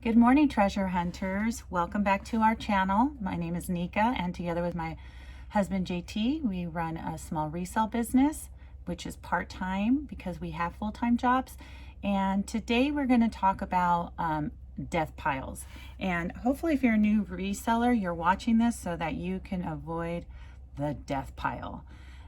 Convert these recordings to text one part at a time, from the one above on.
Good morning, treasure hunters. Welcome back to our channel. My name is Nika, and together with my husband JT, we run a small resale business, which is part-time because we have full-time jobs. And today we're going to talk about death piles. And hopefully if you're a new reseller, you're watching this so that you can avoid the death pile.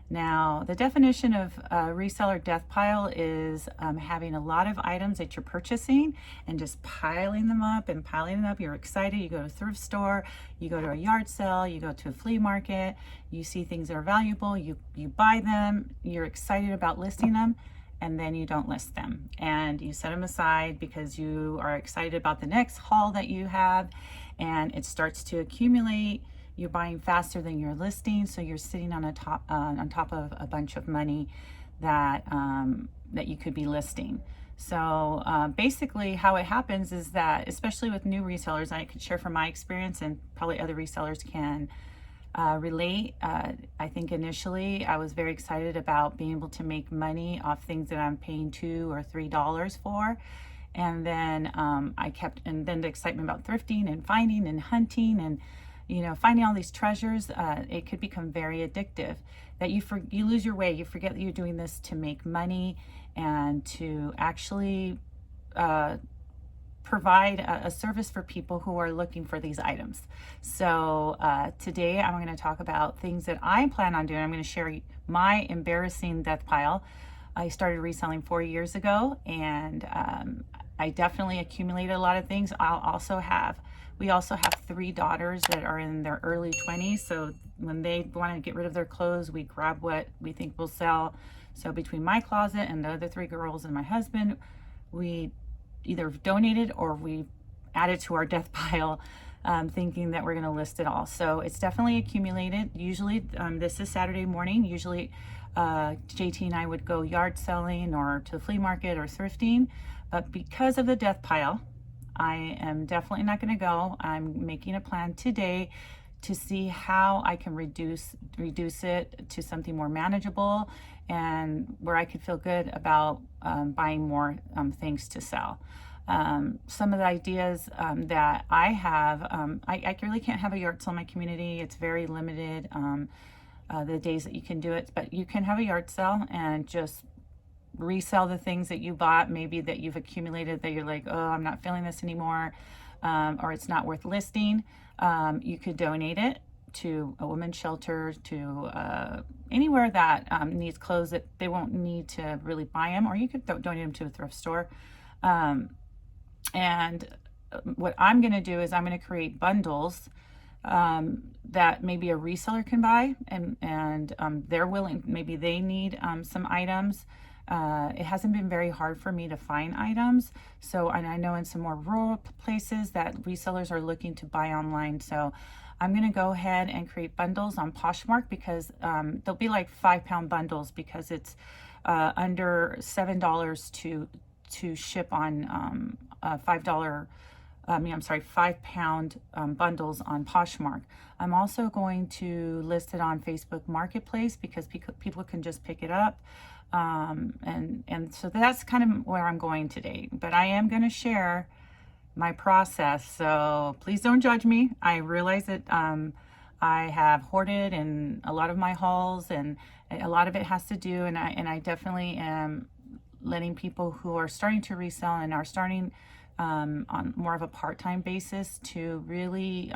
Now, the definition of a reseller death pile is having a lot of items that you're purchasing and just piling them up and piling them up. You're excited. You go to a thrift store, you go to a yard sale, you go to a flea market, you see things that are valuable, you buy them, you're excited about listing them, and then you don't list them. And you set them aside because you are excited about the next haul that you have, and it starts to accumulate. You're buying faster than you're listing, so you're sitting on top of a bunch of money that that you could be listing. So basically, how it happens is that, especially with new resellers, I could share from my experience, and probably other resellers can relate. I think initially I was very excited about being able to make money off things that I'm paying $2 or $3 for. And then and then the excitement about thrifting and finding and hunting and finding all these treasures, it could become very addictive, that you lose your way. You forget that you're doing this to make money and to actually provide a service for people who are looking for these items. So today I'm going to talk about things that I plan on doing. I'm going to share my embarrassing death pile. I started reselling 4 years ago, and I definitely accumulated a lot of things. We also have 3 daughters that are in their early 20s. So when they want to get rid of their clothes, we grab what we think will sell. So between my closet and the other 3 girls and my husband, we either donated or we added to our death pile, thinking that we're going to list it all. So it's definitely accumulated. Usually, this is Saturday morning. Usually, JT and I would go yard selling or to the flea market or thrifting. But because of the death pile, I am definitely not going to go. I'm making a plan today to see how I can reduce it to something more manageable and where I could feel good about buying more things to sell. Some of the ideas that I have, I really can't have a yard sale in my community. It's very limited, the days that you can do it, but you can have a yard sale and just resell the things that you bought, maybe that you've accumulated, that you're like, oh, I'm not feeling this anymore, or it's not worth listing. You could donate it to a women's shelter, to anywhere that needs clothes that they won't need to really buy them, or you could donate them to a thrift store. And what I'm going to do is I'm going to create bundles that maybe a reseller can buy, and they're willing, maybe they need some items. It hasn't been very hard for me to find items. So, and I know in some more rural places that resellers are looking to buy online. So I'm going to go ahead and create bundles on Poshmark, because they'll be like 5-pound bundles, because it's under $7 to ship on $5. 5-pound bundles on Poshmark. I'm also going to list it on Facebook Marketplace, because people can just pick it up. And so that's kind of where I'm going today. But I am going to share my process, so please don't judge me. I realize that I have hoarded in a lot of my hauls, and a lot of it has to do, and I definitely am letting people who are starting to resell and are starting on more of a part-time basis to really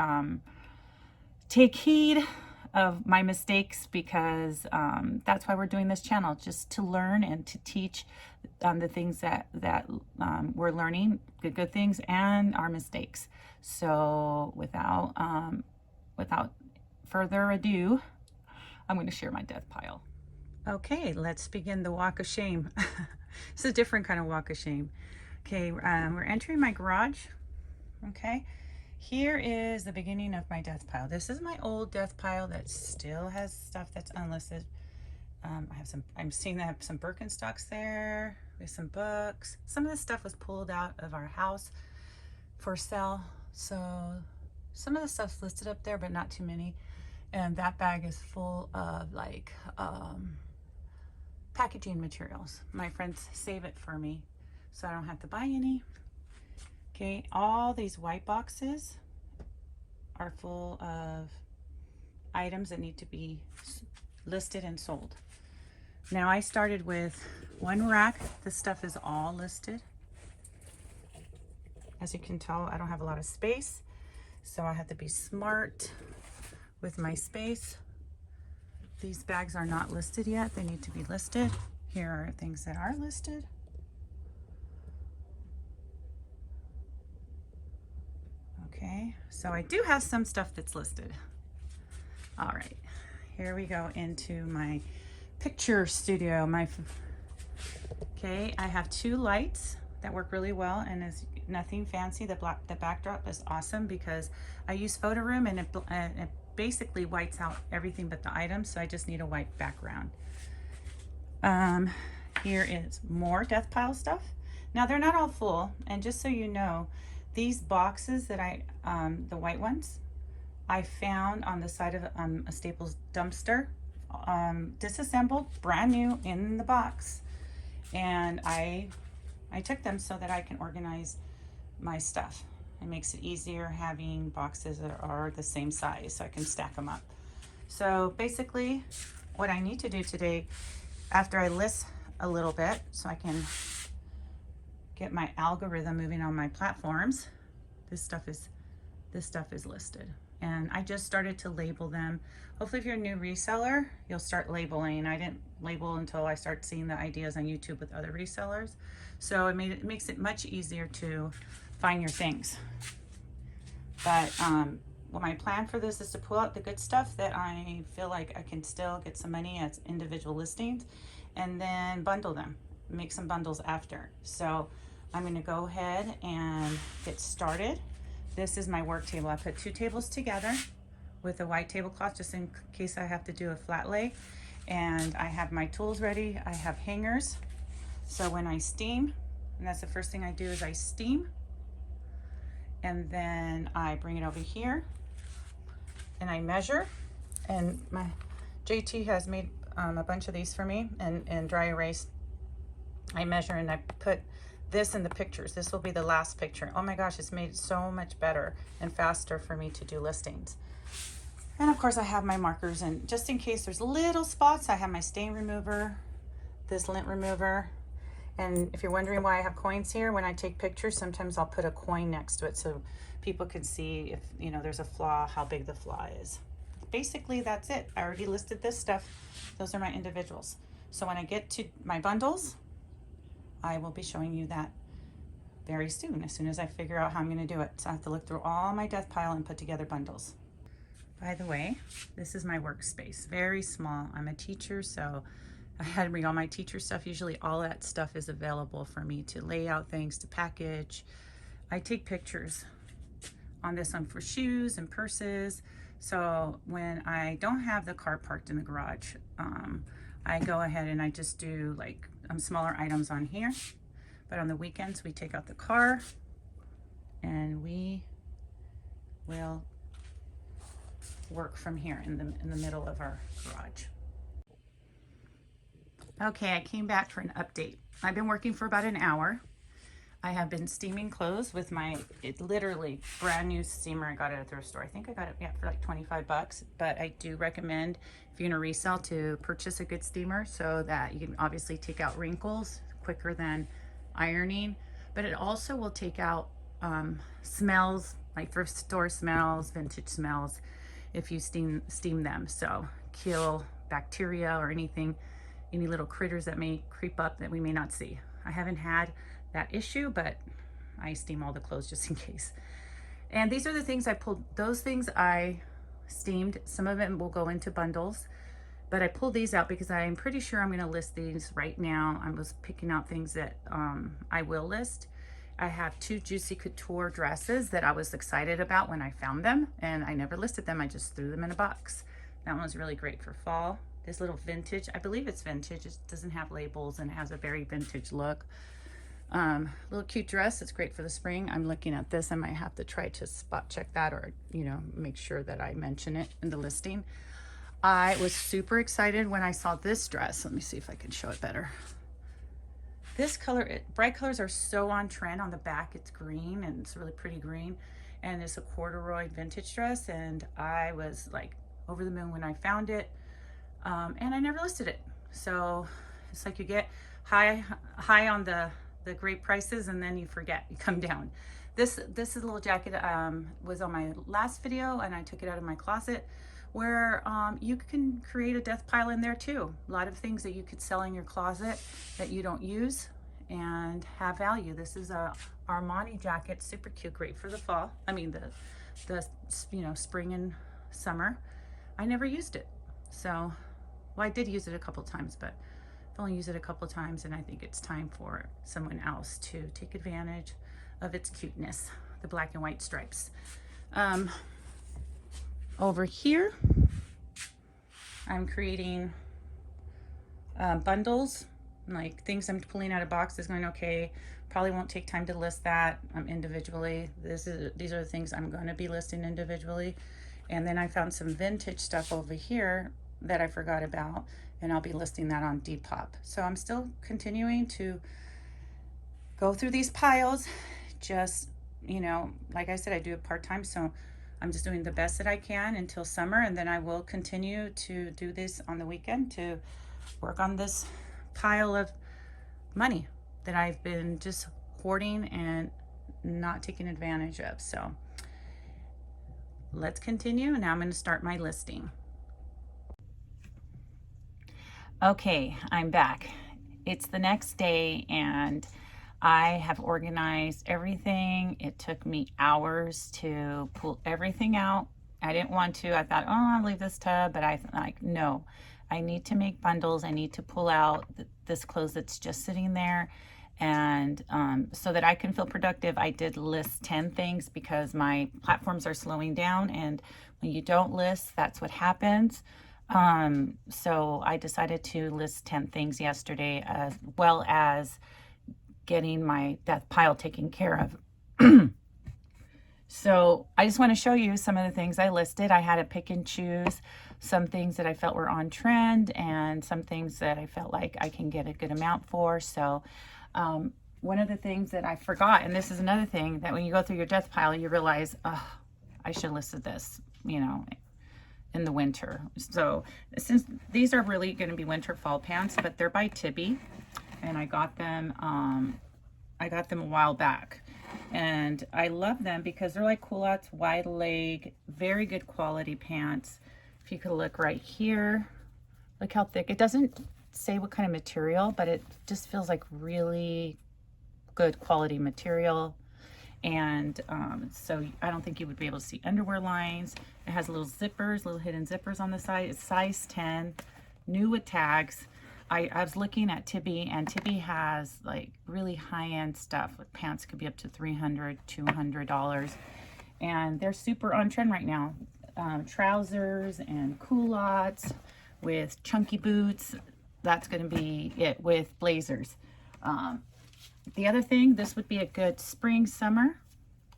take heed of my mistakes, because that's why we're doing this channel, just to learn and to teach the things that we're learning, the good things and our mistakes. So without further ado, I'm going to share my death pile. Okay, let's begin the walk of shame. It's a different kind of walk of shame. Okay, we're entering my garage. Okay, here is the beginning of my death pile. This is my old death pile that still has stuff that's unlisted. I'm seeing I have some Birkenstocks there with some books. Some of this stuff was pulled out of our house for sale. So some of the stuff's listed up there, but not too many. And that bag is full of like packaging materials. My friends save it for me, so I don't have to buy any. Okay, all these white boxes are full of items that need to be listed and sold. Now I started with one rack. This stuff is all listed. As you can tell, I don't have a lot of space, so I have to be smart with my space. These bags are not listed yet. They need to be listed. Here are things that are listed. Okay, so I do have some stuff that's listed. All right, here we go into my picture studio. Okay, I have two lights that work really well, and it's nothing fancy. The backdrop is awesome because I use photo room, and it basically whites out everything but the items, so I just need a white background. Here is more death pile stuff. Now they're not all full, and just so you know, these boxes that the white ones, I found on the side of a Staples dumpster, disassembled, brand new in the box, and I took them so that I can organize my stuff. It makes it easier having boxes that are the same size, so I can stack them up. So basically, what I need to do today, after I list a little bit, so I can get my algorithm moving on my platforms, this stuff is listed, and I just started to label them. Hopefully if you're a new reseller, you'll start labeling. I didn't label until I started seeing the ideas on YouTube with other resellers, so it makes it much easier to find your things. But well, my plan for this is to pull out the good stuff that I feel like I can still get some money as individual listings, and then bundle them, make some bundles after. So I'm going to go ahead and get started. This is my work table. I put two tables together with a white tablecloth just in case I have to do a flat lay. And I have my tools ready. I have hangers. So when I steam, and that's the first thing I do is I steam. And then I bring it over here and I measure. And my JT has made a bunch of these for me, and dry erase. I measure and I put this in the pictures. This will be the last picture. Oh my gosh, it's made it so much better and faster for me to do listings. And of course I have my markers, and just in case there's little spots, I have my stain remover, this lint remover. And if you're wondering why I have coins here, when I take pictures, sometimes I'll put a coin next to it so people can see if, you know, there's a flaw, how big the flaw is. Basically, that's it. I already listed this stuff. Those are my individuals. So when I get to my bundles, I will be showing you that very soon, as soon as I figure out how I'm going to do it. So I have to look through all my death pile and put together bundles. By the way, this is my workspace. Very small. I'm a teacher, so I had to bring all my teacher stuff. Usually all that stuff is available for me to lay out things, to package. I take pictures on this one for shoes and purses. So when I don't have the car parked in the garage, I go ahead and I just do like smaller items on here. But on the weekends, we take out the car and we will work from here in the middle of our garage. Okay, I came back for an update. I've been working for about an hour. I have been steaming clothes with my literally brand new steamer I got at a thrift store. I think I got it for like 25 bucks, but I do recommend if you're gonna resell to purchase a good steamer so that you can obviously take out wrinkles quicker than ironing, but it also will take out smells, like thrift store smells, vintage smells, if you steam them. So kill bacteria or anything, any little critters that may creep up that we may not see. I haven't had that issue, but I steam all the clothes just in case. And these are the things I pulled. Those things I steamed. Some of them will go into bundles, but I pulled these out because I'm pretty sure I'm going to list these right now. I was picking out things that I will list. I have two Juicy Couture dresses that I was excited about when I found them, and I never listed them. I just threw them in a box. That one was really great for fall. This little vintage, I believe it's vintage. It doesn't have labels and it has a very vintage look. Little cute dress. It's great for the spring. I'm looking at this. I might have to try to spot check that, or make sure that I mention it in the listing. I was super excited when I saw this dress. Let me see if I can show it better. This color, bright colors are so on trend. On the back it's green, and it's really pretty green, and it's a corduroy vintage dress, and I was like over the moon when I found it. And I never listed it. So it's like you get high on the great prices, and then you forget, you come down. This is a little jacket, was on my last video, and I took it out of my closet, where you can create a death pile in there too. A lot of things that you could sell in your closet that you don't use and have value. This is a Armani jacket, super cute, great for the fall. I mean the spring and summer. I never used it, so well, I did use it a couple times, but I've only used it a couple times, and I think it's time for someone else to take advantage of its cuteness, the black and white stripes. Over here, I'm creating bundles, like things I'm pulling out of boxes going, okay, probably won't take time to list that individually. These are the things I'm going to be listing individually. And then I found some vintage stuff over here that I forgot about, and I'll be listing that on Depop. So I'm still continuing to go through these piles. Just, like I said, I do it part-time, so I'm just doing the best that I can until summer, and then I will continue to do this on the weekend to work on this pile of money that I've been just hoarding and not taking advantage of. So let's continue. Now I'm going to start my listing. Okay, I'm back. It's the next day, and I have organized everything. It took me hours to pull everything out. I didn't want to. I thought, oh, I'll leave this tub, but no, I need to make bundles. I need to pull out this clothes that's just sitting there. And so that I can feel productive, I did list 10 things because my platforms are slowing down, and when you don't list, that's what happens. So I decided to list 10 things yesterday, as well as getting my death pile taken care of. So I just want to show you some of the things I listed. I had to pick and choose some things that I felt were on trend, and some things that I felt like I can get a good amount for. So one of the things that I forgot, and this is another thing, that when you go through your death pile, you realize, oh, I should have listed this, in the winter. So since these are really going to be winter fall pants, but they're by Tibby, and I got them a while back, and I love them because they're like culottes, wide leg, very good quality pants. If you could look right here, look how thick. It doesn't say what kind of material, but it just feels like really good quality material. And so I don't think you would be able to see underwear lines. It has little zippers, little hidden zippers on the side. It's size 10, new with tags. I was looking at Tibby, and Tibby has like really high-end stuff. Like pants could be up to $300, $200, and they're super on trend right now. Trousers and culottes with chunky boots. That's going to be it with blazers. The other thing, this would be a good spring, summer.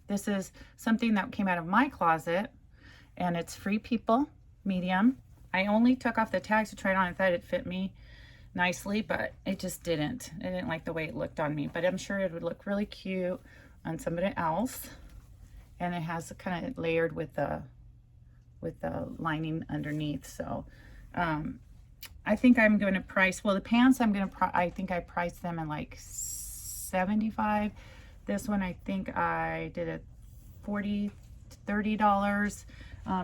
This is something that came out of my closet, and it's Free People, medium. I only took off the tags to try it on. I thought it fit me nicely, but it just didn't. I didn't like the way it looked on me, but I'm sure it would look really cute on somebody else. And it has kind of layered with the lining underneath. So I think I'm going to price, well, the pants I think I priced them in like $75. This one I think I did it $40 to $30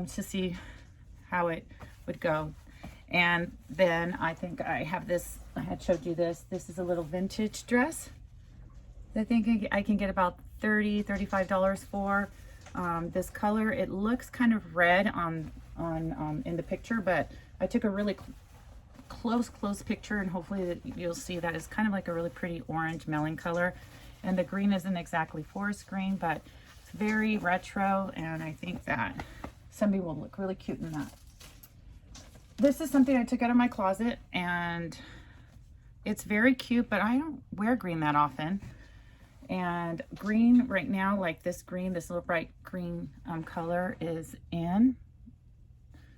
to see how it would go. And then I think I have this, I had showed you this. This is a little vintage dress. I think I can get about $30, $35 for. This color, it looks kind of red on in the picture, but I took a really close picture, and hopefully that you'll see that it's kind of like a really pretty orange melon color. And the green isn't exactly forest green, but it's very retro, and I think that somebody will look really cute in that. This is something I took out of my closet, and it's very cute, but I don't wear green that often. And green right now, like this green, this little bright green color is in.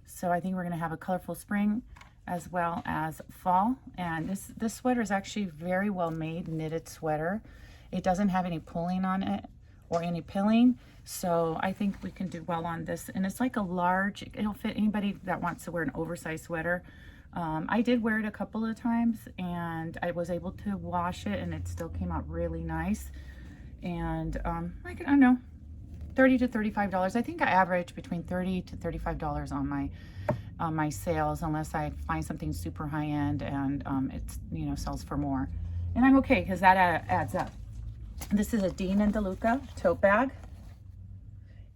So I think we're gonna have a colorful spring. as well as fall. And this sweater is actually very well made, knitted sweater. It doesn't have any pulling on it or any pilling, so I think we can do well on this. And it's like a large, it'll fit anybody that wants to wear an oversized sweater. I did wear it a couple of times and I was able to wash it and it still came out really nice. And I don't know, $30 to $35. I think I average between $30 to $35 on my sales, unless I find something super high end and it's, you know, sells for more. And I'm okay because that adds up. This is a Dean and Luca tote bag.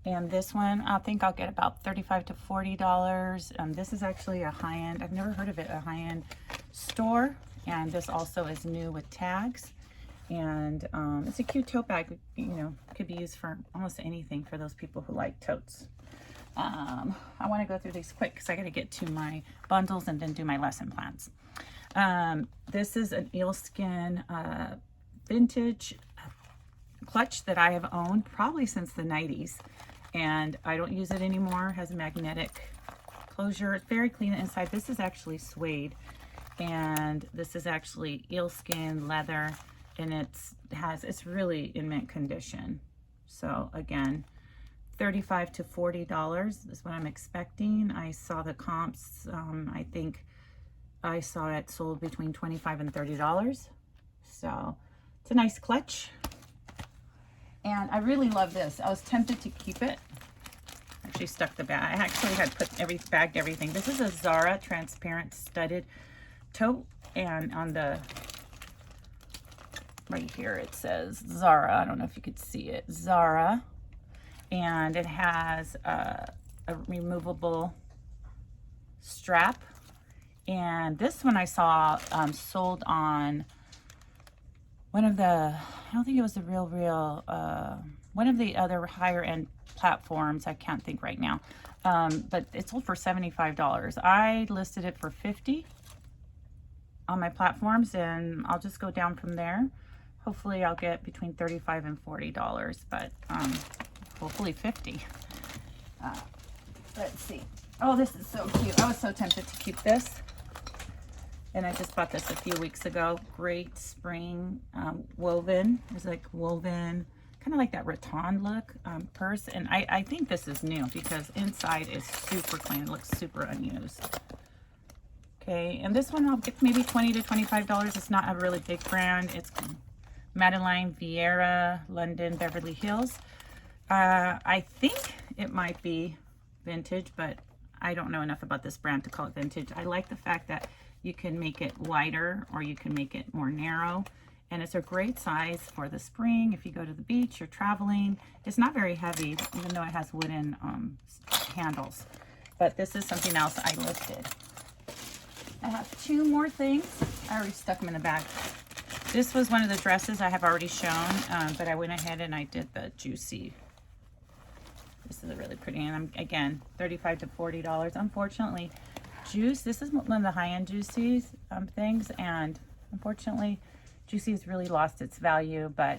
And this one, I think I'll get about $35 to $40. This is actually a high-end, I've never heard of it, a high-end store. And this also is new with tags. And it's a cute tote bag, you know, could be used for almost anything for those people who like totes. I want to go through these quick because I got to get to my bundles and then do my lesson plans. This is an eelskin vintage clutch that I have owned probably since the 90s. And I don't use it anymore. It has a magnetic closure. It's very clean inside. This is actually suede, and this is actually eelskin leather, and it's really in mint condition. So again, $35 to $40 is what I'm expecting. I saw the comps. I think I saw it sold between $25 and $30. So it's a nice clutch. And I really love this. I was tempted to keep it. Actually stuck the bag. I actually had bagged everything. This is a Zara transparent studded tote. And on the, right here it says Zara. I don't know if you could see it. Zara. And it has a removable strap. And this one I saw sold on one of the, I don't think it was the real, one of the other higher end platforms. I can't think right now. But it sold for $75. I listed it for $50 on my platforms, and I'll just go down from there. Hopefully I'll get between $35 and $40, but hopefully $50. Let's see. Oh, this is so cute. I was so tempted to keep this. And I just bought this a few weeks ago. Great spring woven. It's like woven, kind of like that rattan look purse. And I think this is new because inside is super clean. It looks super unused. Okay, and this one I'll get maybe $20 to $25. It's not a really big brand. It's Madeline Vieira, London, Beverly Hills. I think it might be vintage, but I don't know enough about this brand to call it vintage. I like the fact that you can make it wider or you can make it more narrow. And it's a great size for the spring. If you go to the beach, you're traveling. It's not very heavy, even though it has wooden handles. But this is something else I listed. I have two more things. I already stuck them in the bag. This was one of the dresses I have already shown, but I went ahead and I did the juicy. This is a really pretty, and again, $35 to $40. Unfortunately, this is one of the high-end Juicy's things, and unfortunately Juicy's really lost its value. But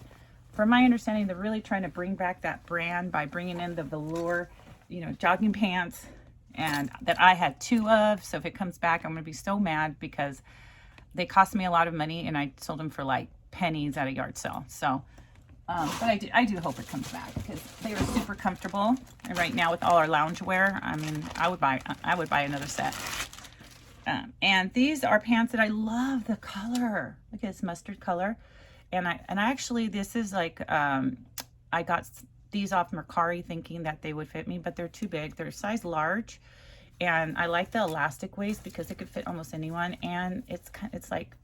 from my understanding, they're really trying to bring back that brand by bringing in the velour, you know, jogging pants, and that I had two of. So if it comes back, I'm gonna be so mad because they cost me a lot of money and I sold them for like pennies at a yard sale. So but I do hope it comes back because they are super comfortable. And right now with all our loungewear, I mean, I would buy another set. And these are pants that I love the color. Look at this mustard color. And I actually, this is like, I got these off Mercari thinking that they would fit me, but they're too big. They're size large. And I like the elastic waist because it could fit almost anyone. And it's like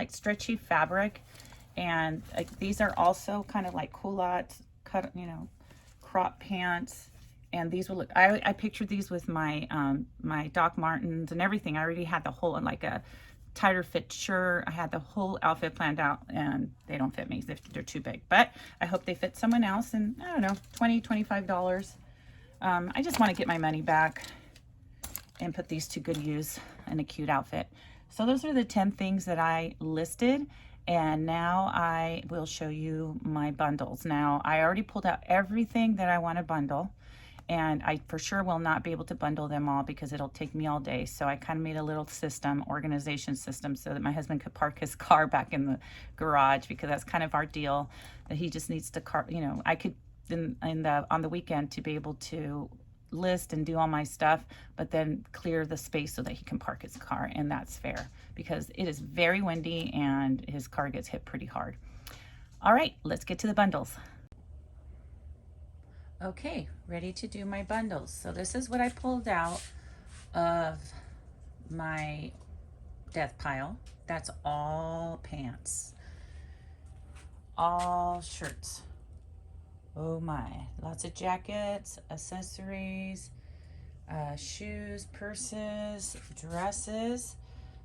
stretchy fabric. And like these are also kind of like culottes, cut, you know, crop pants. And these will look, I pictured these with my my Doc Martens and everything. I already had the whole, like a tighter fit shirt. I had the whole outfit planned out, and they don't fit me. They're too big. But I hope they fit someone else. And I don't know, $20, $25. I just want to get my money back and put these to good use in a cute outfit. So those are the 10 things that I listed. And now I will show you my bundles. Now I already pulled out everything that I want to bundle. and I for sure will not be able to bundle them all because it'll take me all day. So I kind of made a little system, organization system, so that my husband could park his car back in the garage, because that's kind of our deal, that he just needs to I could on the weekend to be able to list and do all my stuff, but then clear the space so that he can park his car, and that's fair because it is very windy and his car gets hit pretty hard. All right, let's get to the bundles. Okay, ready to do my bundles. So this is what I pulled out of my death pile. That's all pants, all shirts. Oh my, lots of jackets, accessories, shoes, purses, dresses.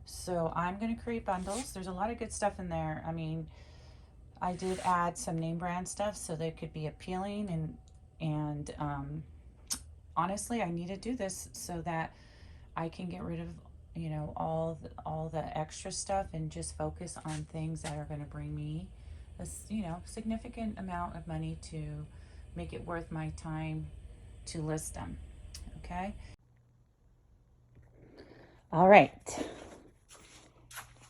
So I'm gonna create bundles. There's a lot of good stuff in there. I mean, I did add some name brand stuff so they could be appealing, and honestly, I need to do this so that I can get rid of all the extra stuff and just focus on things that are going to bring me a significant amount of money to make it worth my time to list them. Okay. All right.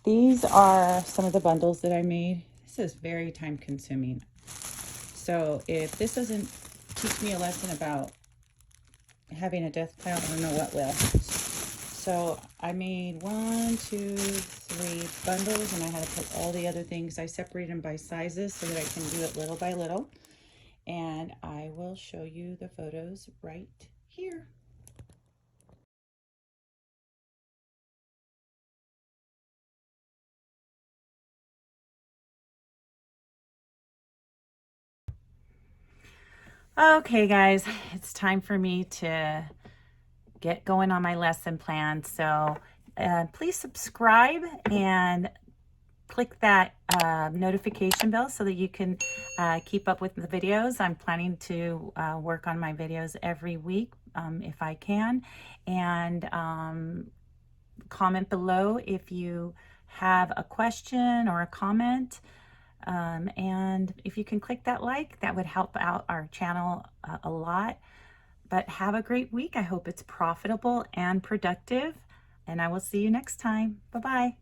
These are some of the bundles that I made. This is very time consuming. So if this doesn't teach me a lesson about having a death pile, I don't know what will. So I made 1, 2, 3 bundles, and I had to put all the other things. I separated them by sizes so that I can do it little by little. And I will show you the photos right here. Okay, guys, it's time for me to get going on my lesson plan. So please subscribe and click that notification bell so that you can keep up with the videos. I'm planning to work on my videos every week if I can. And comment below if you have a question or a comment. And if you can click that like, that would help out our channel a lot. But have a great week. I hope it's profitable and productive. And I will see you next time. Bye-bye.